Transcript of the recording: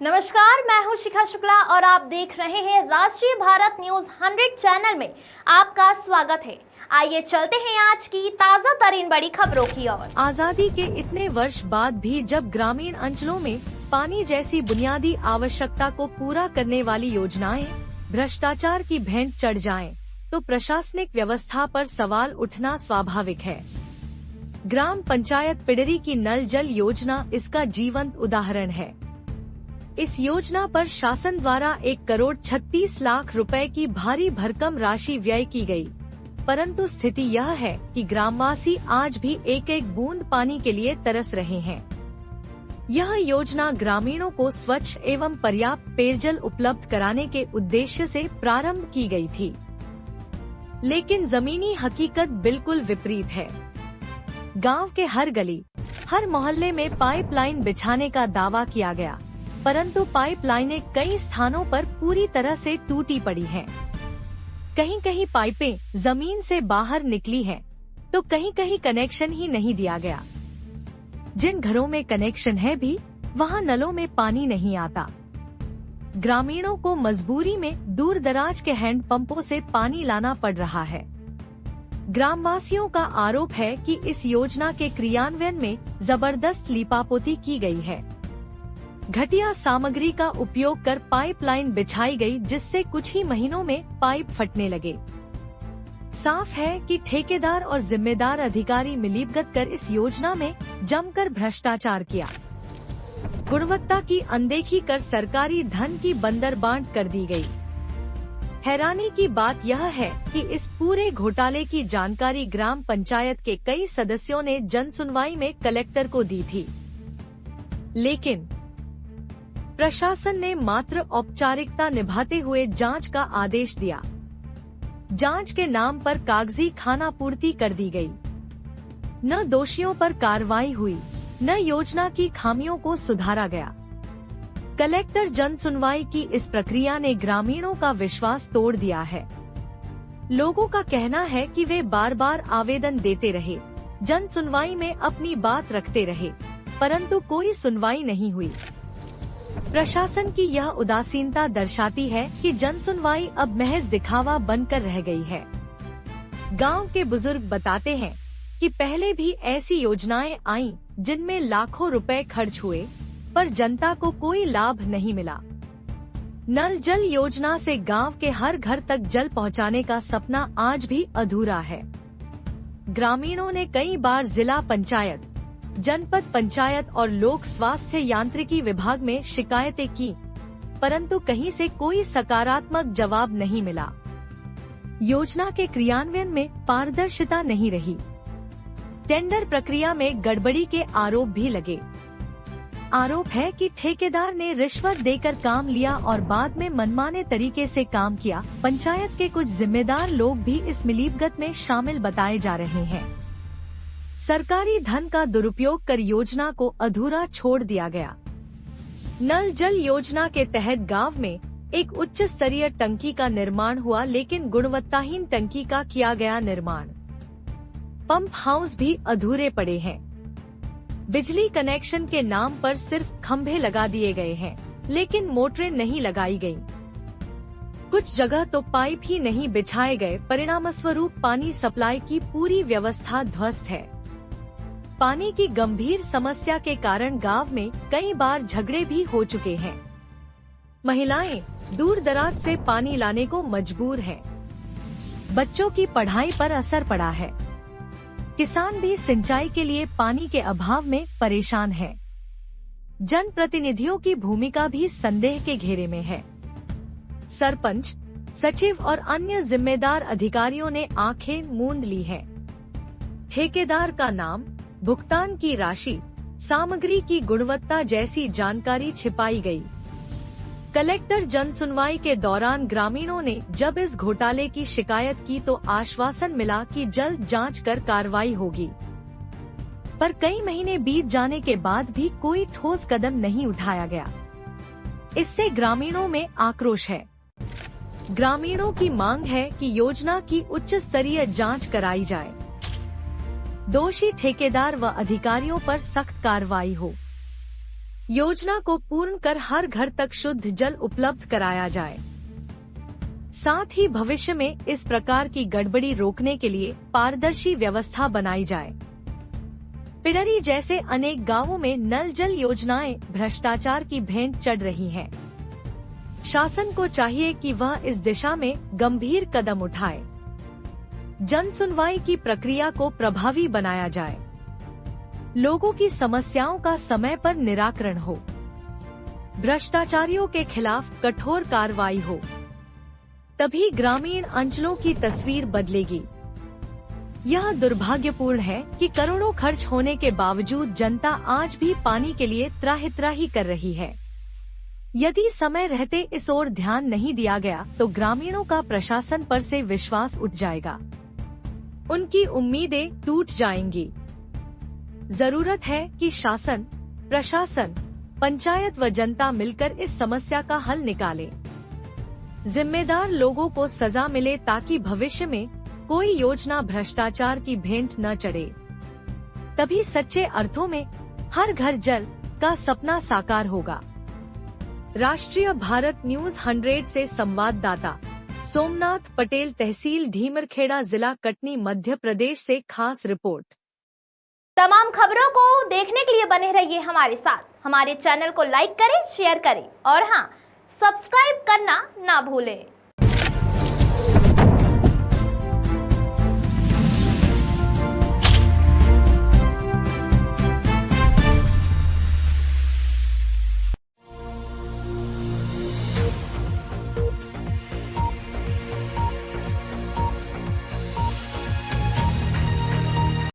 नमस्कार, मैं हूं शिखा शुक्ला और आप देख रहे हैं राष्ट्रीय भारत न्यूज 100 चैनल में आपका स्वागत है। आइए चलते हैं आज की ताजा तरीन बड़ी खबरों की ओर। आजादी के इतने वर्ष बाद भी जब ग्रामीण अंचलों में पानी जैसी बुनियादी आवश्यकता को पूरा करने वाली योजनाएं भ्रष्टाचार की भेंट चढ़ जाएं, तो प्रशासनिक व्यवस्था पर सवाल उठना स्वाभाविक है। ग्राम पंचायत पिडरी की नल जल योजना इसका जीवंत उदाहरण है। इस योजना पर शासन द्वारा 1,36,00,000 रुपए की भारी भरकम राशि व्यय की गई, परंतु स्थिति यह है कि ग्रामवासी आज भी एक एक बूंद पानी के लिए तरस रहे हैं। यह योजना ग्रामीणों को स्वच्छ एवं पर्याप्त पेयजल उपलब्ध कराने के उद्देश्य से प्रारंभ की गई थी, लेकिन जमीनी हकीकत बिल्कुल विपरीत है। गांव के हर गली, हर मोहल्ले में पाइपलाइन बिछाने का दावा किया गया, परंतु पाइपलाइनें कई स्थानों पर पूरी तरह से टूटी पड़ी हैं। कहीं कहीं पाइपें जमीन से बाहर निकली हैं, तो कहीं कहीं कनेक्शन ही नहीं दिया गया। जिन घरों में कनेक्शन है भी, वहां नलों में पानी नहीं आता। ग्रामीणों को मजबूरी में दूर दराज के हैंडपंपों से पानी लाना पड़ रहा है। ग्रामवासियों का आरोप है कि इस योजना के क्रियान्वयन में जबरदस्त लीपापोती की गई है। घटिया सामग्री का उपयोग कर पाइपलाइन बिछाई गई, जिससे कुछ ही महीनों में पाइप फटने लगे। साफ है कि ठेकेदार और जिम्मेदार अधिकारी मिलीभगत कर इस योजना में जमकर भ्रष्टाचार किया। गुणवत्ता की अनदेखी कर सरकारी धन की बंदरबांट कर दी गई। हैरानी की बात यह है कि इस पूरे घोटाले की जानकारी ग्राम पंचायत के कई सदस्यों ने जनसुनवाई में कलेक्टर को दी थी, लेकिन प्रशासन ने मात्र औपचारिकता निभाते हुए जांच का आदेश दिया। जांच के नाम पर कागजी खानापूर्ति कर दी गई। न दोषियों पर कार्रवाई हुई, न योजना की खामियों को सुधारा गया। कलेक्टर जनसुनवाई की इस प्रक्रिया ने ग्रामीणों का विश्वास तोड़ दिया है। लोगों का कहना है कि वे बार बार आवेदन देते रहे, जनसुनवाई में अपनी बात रखते रहे, परंतु कोई सुनवाई नहीं हुई। प्रशासन की यह उदासीनता दर्शाती है कि जनसुनवाई अब महज दिखावा बनकर रह गई है। गांव के बुजुर्ग बताते हैं कि पहले भी ऐसी योजनाएं आईं जिनमें लाखों रुपए खर्च हुए, पर जनता को कोई लाभ नहीं मिला। नल जल योजना से गांव के हर घर तक जल पहुंचाने का सपना आज भी अधूरा है। ग्रामीणों ने कई बार जिला पंचायत, जनपद पंचायत और लोक स्वास्थ्य यांत्रिकी विभाग में शिकायतें की, परंतु कहीं से कोई सकारात्मक जवाब नहीं मिला। योजना के क्रियान्वयन में पारदर्शिता नहीं रही। टेंडर प्रक्रिया में गड़बड़ी के आरोप भी लगे। आरोप है कि ठेकेदार ने रिश्वत देकर काम लिया और बाद में मनमाने तरीके से काम किया। पंचायत के कुछ जिम्मेदार लोग भी इस मिलीभगत में शामिल बताए जा रहे हैं। सरकारी धन का दुरुपयोग कर योजना को अधूरा छोड़ दिया गया। नल जल योजना के तहत गांव में एक उच्च स्तरीय टंकी का निर्माण हुआ, लेकिन गुणवत्ताहीन टंकी का किया गया निर्माण। पंप हाउस भी अधूरे पड़े हैं। बिजली कनेक्शन के नाम पर सिर्फ खंभे लगा दिए गए हैं, लेकिन मोटरें नहीं लगाई गयी। कुछ जगह तो पाइप ही नहीं बिछाए गए। परिणामस्वरूप पानी सप्लाई की पूरी व्यवस्था ध्वस्त है। पानी की गंभीर समस्या के कारण गांव में कई बार झगड़े भी हो चुके हैं। महिलाएं दूर दराज से पानी लाने को मजबूर हैं। बच्चों की पढ़ाई पर असर पड़ा है। किसान भी सिंचाई के लिए पानी के अभाव में परेशान हैं। जनप्रतिनिधियों की भूमिका भी संदेह के घेरे में है। सरपंच, सचिव और अन्य जिम्मेदार अधिकारियों ने आंखें मूंद ली हैं। ठेकेदार का नाम, भुगतान की राशि, सामग्री की गुणवत्ता जैसी जानकारी छिपाई गई। कलेक्टर जनसुनवाई के दौरान ग्रामीणों ने जब इस घोटाले की शिकायत की तो आश्वासन मिला कि जल्द जांच कर कार्रवाई होगी, पर कई महीने बीत जाने के बाद भी कोई ठोस कदम नहीं उठाया गया। इससे ग्रामीणों में आक्रोश है। ग्रामीणों की मांग है कि योजना की उच्च स्तरीय जांच कराई जाए, दोषी ठेकेदार व अधिकारियों पर सख्त कार्रवाई हो। योजना को पूर्ण कर हर घर तक शुद्ध जल उपलब्ध कराया जाए। साथ ही भविष्य में इस प्रकार की गड़बड़ी रोकने के लिए पारदर्शी व्यवस्था बनाई जाए। पिडरी जैसे अनेक गांवों में नल जल योजनाएं भ्रष्टाचार की भेंट चढ़ रही हैं। शासन को चाहिए कि वह इस दिशा में गंभीर कदम उठाए। जन सुनवाई की प्रक्रिया को प्रभावी बनाया जाए। लोगों की समस्याओं का समय पर निराकरण हो। भ्रष्टाचारियों के खिलाफ कठोर कार्रवाई हो। तभी ग्रामीण अंचलों की तस्वीर बदलेगी। यह दुर्भाग्यपूर्ण है कि करोड़ों खर्च होने के बावजूद जनता आज भी पानी के लिए त्राहि कर रही है। यदि समय रहते इस ओर ध्यान नहीं दिया गया तो ग्रामीणों का प्रशासन पर से विश्वास उठ जाएगा। उनकी उम्मीदें टूट जाएंगी। जरूरत है कि शासन, प्रशासन, पंचायत व जनता मिलकर इस समस्या का हल निकाले। जिम्मेदार लोगों को सजा मिले ताकि भविष्य में कोई योजना भ्रष्टाचार की भेंट न चढ़े। तभी सच्चे अर्थों में हर घर जल का सपना साकार होगा। राष्ट्रीय भारत न्यूज 100 से संवाददाता सोमनाथ पटेल, तहसील ढीमरखेड़ा, जिला कटनी, मध्य प्रदेश से खास रिपोर्ट। तमाम खबरों को देखने के लिए बने रहिए हमारे साथ। हमारे चैनल को लाइक करें, शेयर करें और हाँ, सब्सक्राइब करना ना भूलें।